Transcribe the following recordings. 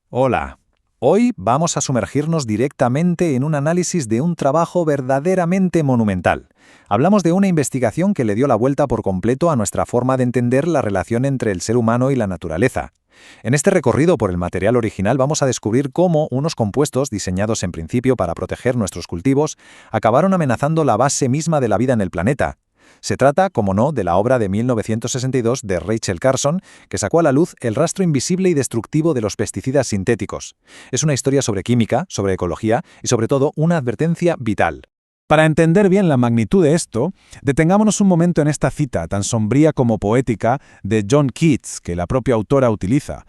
Hola. Hoy vamos a sumergirnos directamente en un análisis de un trabajo verdaderamente monumental. Hablamos de una investigación que le dio la vuelta por completo a nuestra forma de entender la relación entre el ser humano y la naturaleza. En este recorrido por el material original vamos a descubrir cómo unos compuestos diseñados en principio para proteger nuestros cultivos acabaron amenazando la base misma de la vida en el planeta. Se trata, como no, de la obra de 1962 de Rachel Carson, que sacó a la luz el rastro invisible y destructivo de los pesticidas sintéticos. Es una historia sobre química, sobre ecología y sobre todo una advertencia vital. Para entender bien la magnitud de esto, detengámonos un momento en esta cita, tan sombría como poética, de John Keats, que la propia autora utiliza.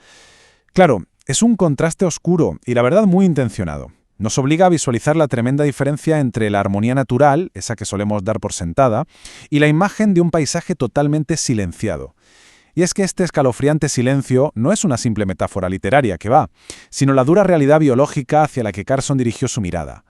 Claro, es un contraste oscuro y la verdad muy intencionado. Nos obliga a visualizar la tremenda diferencia entre la armonía natural, esa que solemos dar por sentada, y la imagen de un paisaje totalmente silenciado. Y es que este escalofriante silencio no es una simple metáfora literaria que va, sino la dura realidad biológica hacia la que Carson dirigió su mirada.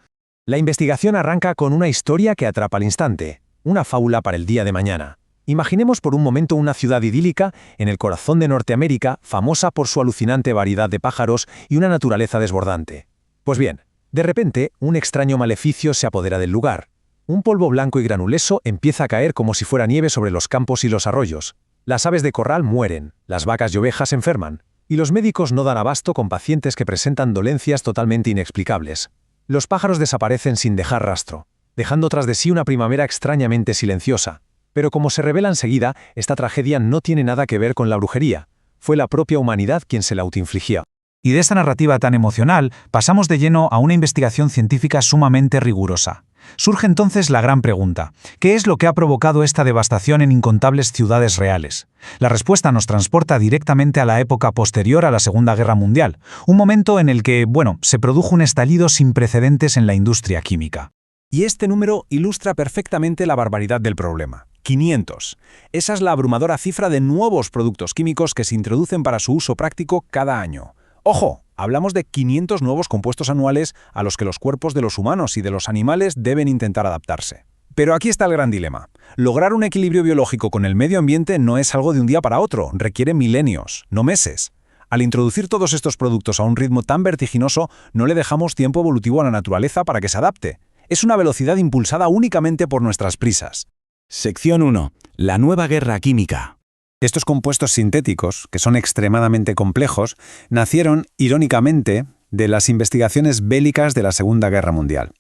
La investigación arranca con una historia que atrapa al instante, una fábula para el día de mañana. Imaginemos por un momento una ciudad idílica en el corazón de Norteamérica, famosa por su alucinante variedad de pájaros y una naturaleza desbordante. Pues bien, de repente, un extraño maleficio se apodera del lugar. Un polvo blanco y granuloso empieza a caer como si fuera nieve sobre los campos y los arroyos. Las aves de corral mueren, las vacas y ovejas enferman, y los médicos no dan abasto con pacientes que presentan dolencias totalmente inexplicables. Los pájaros desaparecen sin dejar rastro, dejando tras de sí una primavera extrañamente silenciosa. Pero como se revela enseguida, esta tragedia no tiene nada que ver con la brujería. Fue la propia humanidad quien se la autoinfligió. Y de esta narrativa tan emocional, pasamos de lleno a una investigación científica sumamente rigurosa. Surge entonces la gran pregunta: ¿qué es lo que ha provocado esta devastación en incontables ciudades reales? La respuesta nos transporta directamente a la época posterior a la Segunda Guerra Mundial, un momento en el que, se produjo un estallido sin precedentes en la industria química. Y este número ilustra perfectamente la barbaridad del problema. 500. Esa es la abrumadora cifra de nuevos productos químicos que se introducen para su uso práctico cada año. ¡Ojo! Hablamos de 500 nuevos compuestos anuales a los que los cuerpos de los humanos y de los animales deben intentar adaptarse. Pero aquí está el gran dilema. Lograr un equilibrio biológico con el medio ambiente no es algo de un día para otro, requiere milenios, no meses. Al introducir todos estos productos a un ritmo tan vertiginoso, no le dejamos tiempo evolutivo a la naturaleza para que se adapte. Es una velocidad impulsada únicamente por nuestras prisas. Sección 1. La nueva guerra química. Estos compuestos sintéticos, que son extremadamente complejos, nacieron, irónicamente, de las investigaciones bélicas de la Segunda Guerra Mundial.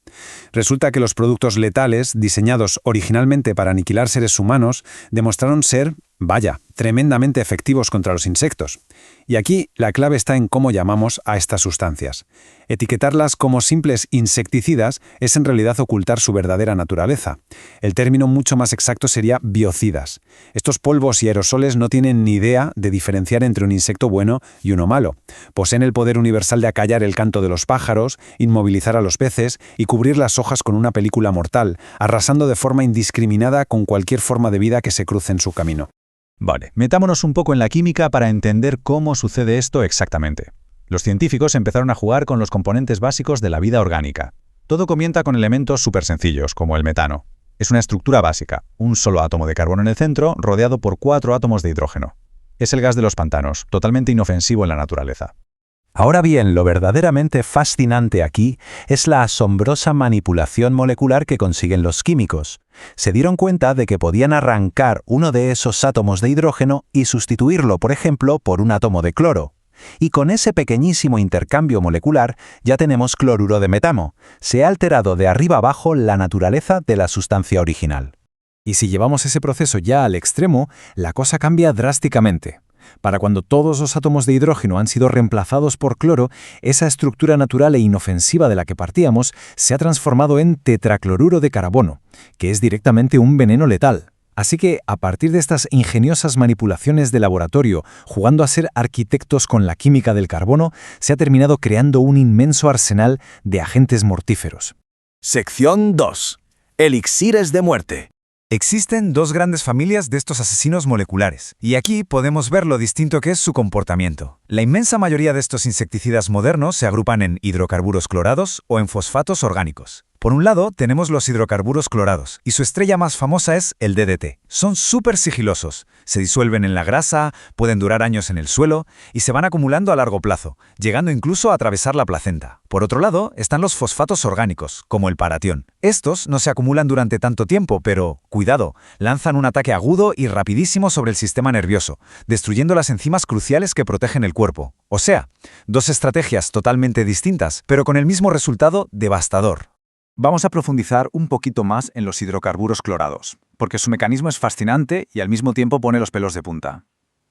Resulta que los productos letales, diseñados originalmente para aniquilar seres humanos, demostraron ser, tremendamente efectivos contra los insectos. Y aquí la clave está en cómo llamamos a estas sustancias. Etiquetarlas como simples insecticidas es en realidad ocultar su verdadera naturaleza. El término mucho más exacto sería biocidas. Estos polvos y aerosoles no tienen ni idea de diferenciar entre un insecto bueno y uno malo. Poseen el poder universal de acallar el canto de los pájaros, inmovilizar a los peces y cubrir las hojas con una película mortal, arrasando de forma indiscriminada con cualquier forma de vida que se cruce en su camino. Vale, metámonos un poco en la química para entender cómo sucede esto exactamente. Los científicos empezaron a jugar con los componentes básicos de la vida orgánica. Todo comienza con elementos súper sencillos, como el metano. Es una estructura básica, un solo átomo de carbono en el centro, rodeado por 4 átomos de hidrógeno. Es el gas de los pantanos, totalmente inofensivo en la naturaleza. Ahora bien, lo verdaderamente fascinante aquí es la asombrosa manipulación molecular que consiguen los químicos. Se dieron cuenta de que podían arrancar uno de esos átomos de hidrógeno y sustituirlo, por ejemplo, por un átomo de cloro. Y con ese pequeñísimo intercambio molecular ya tenemos cloruro de metano. Se ha alterado de arriba abajo la naturaleza de la sustancia original. Y si llevamos ese proceso ya al extremo, la cosa cambia drásticamente. Para cuando todos los átomos de hidrógeno han sido reemplazados por cloro, esa estructura natural e inofensiva de la que partíamos se ha transformado en tetracloruro de carbono, que es directamente un veneno letal. Así que, a partir de estas ingeniosas manipulaciones de laboratorio, jugando a ser arquitectos con la química del carbono, se ha terminado creando un inmenso arsenal de agentes mortíferos. Sección 2. Elixires de muerte. Existen 2 grandes familias de estos asesinos moleculares, y aquí podemos ver lo distinto que es su comportamiento. La inmensa mayoría de estos insecticidas modernos se agrupan en hidrocarburos clorados o en fosfatos orgánicos. Por un lado, tenemos los hidrocarburos clorados, y su estrella más famosa es el DDT. Son súper sigilosos, se disuelven en la grasa, pueden durar años en el suelo, y se van acumulando a largo plazo, llegando incluso a atravesar la placenta. Por otro lado, están los fosfatos orgánicos, como el paratión. Estos no se acumulan durante tanto tiempo, pero, cuidado, lanzan un ataque agudo y rapidísimo sobre el sistema nervioso, destruyendo las enzimas cruciales que protegen el cuerpo. O sea, dos estrategias totalmente distintas, pero con el mismo resultado devastador. Vamos a profundizar un poquito más en los hidrocarburos clorados, porque su mecanismo es fascinante y al mismo tiempo pone los pelos de punta.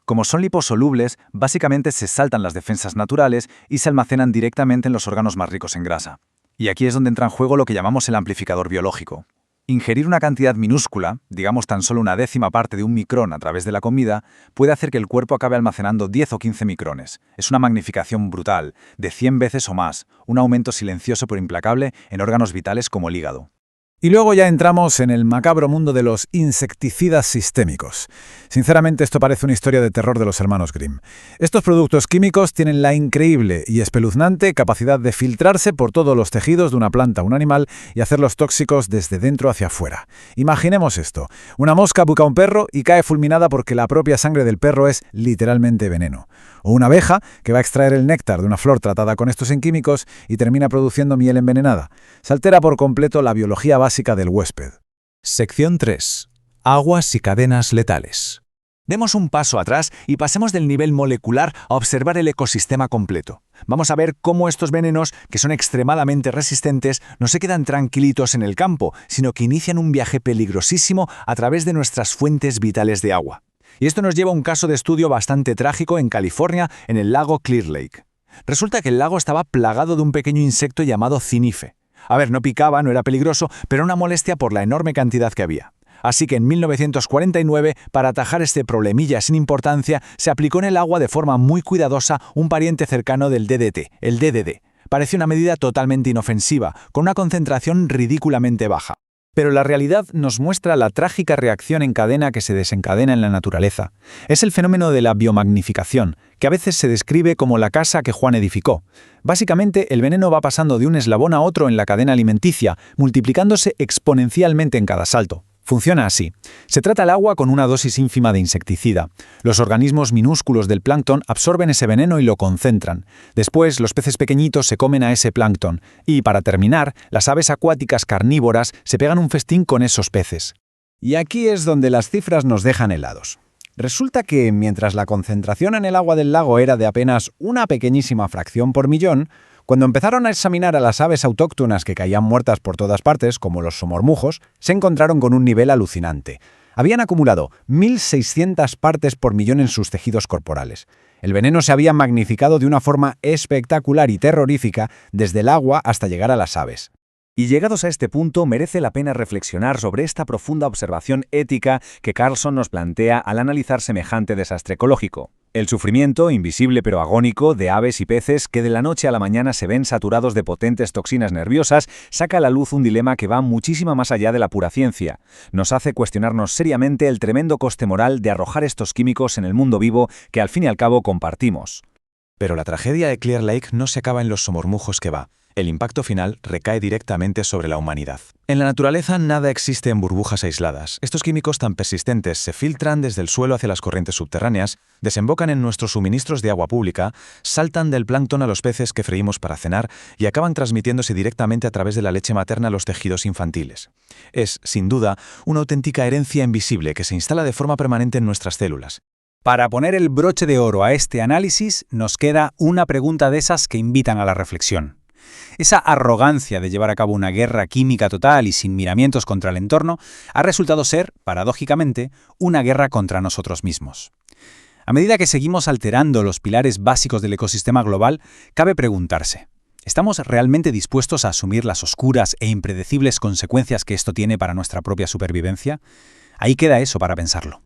Como son liposolubles, básicamente se saltan las defensas naturales y se almacenan directamente en los órganos más ricos en grasa. Y aquí es donde entra en juego lo que llamamos el amplificador biológico. Ingerir una cantidad minúscula, digamos tan solo 1/10 parte de un micrón a través de la comida, puede hacer que el cuerpo acabe almacenando 10 o 15 micrones. Es una magnificación brutal, de 100 veces o más, un aumento silencioso pero implacable en órganos vitales como el hígado. Y luego ya entramos en el macabro mundo de los insecticidas sistémicos. Sinceramente, esto parece una historia de terror de los hermanos Grimm. Estos productos químicos tienen la increíble y espeluznante capacidad de filtrarse por todos los tejidos de una planta o un animal y hacerlos tóxicos desde dentro hacia afuera. Imaginemos esto. Una mosca pica a un perro y cae fulminada porque la propia sangre del perro es literalmente veneno. O una abeja que va a extraer el néctar de una flor tratada con estos químicos y termina produciendo miel envenenada. Se altera por completo la biología básica del huésped. Sección 3. Aguas y cadenas letales. Demos un paso atrás y pasemos del nivel molecular a observar el ecosistema completo. Vamos a ver cómo estos venenos, que son extremadamente resistentes, no se quedan tranquilitos en el campo, sino que inician un viaje peligrosísimo a través de nuestras fuentes vitales de agua. Y esto nos lleva a un caso de estudio bastante trágico en California, en el lago Clear Lake. Resulta que el lago estaba plagado de un pequeño insecto llamado cinife. A ver, no picaba, no era peligroso, pero era una molestia por la enorme cantidad que había. Así que en 1949, para atajar este problemilla sin importancia, se aplicó en el agua de forma muy cuidadosa un pariente cercano del DDT, el DDD. Parecía una medida totalmente inofensiva, con una concentración ridículamente baja. Pero la realidad nos muestra la trágica reacción en cadena que se desencadena en la naturaleza. Es el fenómeno de la biomagnificación, que a veces se describe como la casa que Juan edificó. Básicamente, el veneno va pasando de un eslabón a otro en la cadena alimenticia, multiplicándose exponencialmente en cada salto. Funciona así. Se trata el agua con una dosis ínfima de insecticida. Los organismos minúsculos del plancton absorben ese veneno y lo concentran. Después, los peces pequeñitos se comen a ese plancton. Y, para terminar, las aves acuáticas carnívoras se pegan un festín con esos peces. Y aquí es donde las cifras nos dejan helados. Resulta que, mientras la concentración en el agua del lago era de apenas una pequeñísima fracción por millón, cuando empezaron a examinar a las aves autóctonas que caían muertas por todas partes, como los somormujos, se encontraron con un nivel alucinante. Habían acumulado 1.600 partes por millón en sus tejidos corporales. El veneno se había magnificado de una forma espectacular y terrorífica desde el agua hasta llegar a las aves. Y llegados a este punto, merece la pena reflexionar sobre esta profunda observación ética que Carlson nos plantea al analizar semejante desastre ecológico. El sufrimiento, invisible pero agónico, de aves y peces que de la noche a la mañana se ven saturados de potentes toxinas nerviosas, saca a la luz un dilema que va muchísimo más allá de la pura ciencia. Nos hace cuestionarnos seriamente el tremendo coste moral de arrojar estos químicos en el mundo vivo que al fin y al cabo compartimos. Pero la tragedia de Clear Lake no se acaba en los somormujos que va. El impacto final recae directamente sobre la humanidad. En la naturaleza nada existe en burbujas aisladas. Estos químicos tan persistentes se filtran desde el suelo hacia las corrientes subterráneas, desembocan en nuestros suministros de agua pública, saltan del plancton a los peces que freímos para cenar y acaban transmitiéndose directamente a través de la leche materna a los tejidos infantiles. Es, sin duda, una auténtica herencia invisible que se instala de forma permanente en nuestras células. Para poner el broche de oro a este análisis, nos queda una pregunta de esas que invitan a la reflexión. Esa arrogancia de llevar a cabo una guerra química total y sin miramientos contra el entorno ha resultado ser, paradójicamente, una guerra contra nosotros mismos. A medida que seguimos alterando los pilares básicos del ecosistema global, cabe preguntarse, ¿estamos realmente dispuestos a asumir las oscuras e impredecibles consecuencias que esto tiene para nuestra propia supervivencia? Ahí queda eso para pensarlo.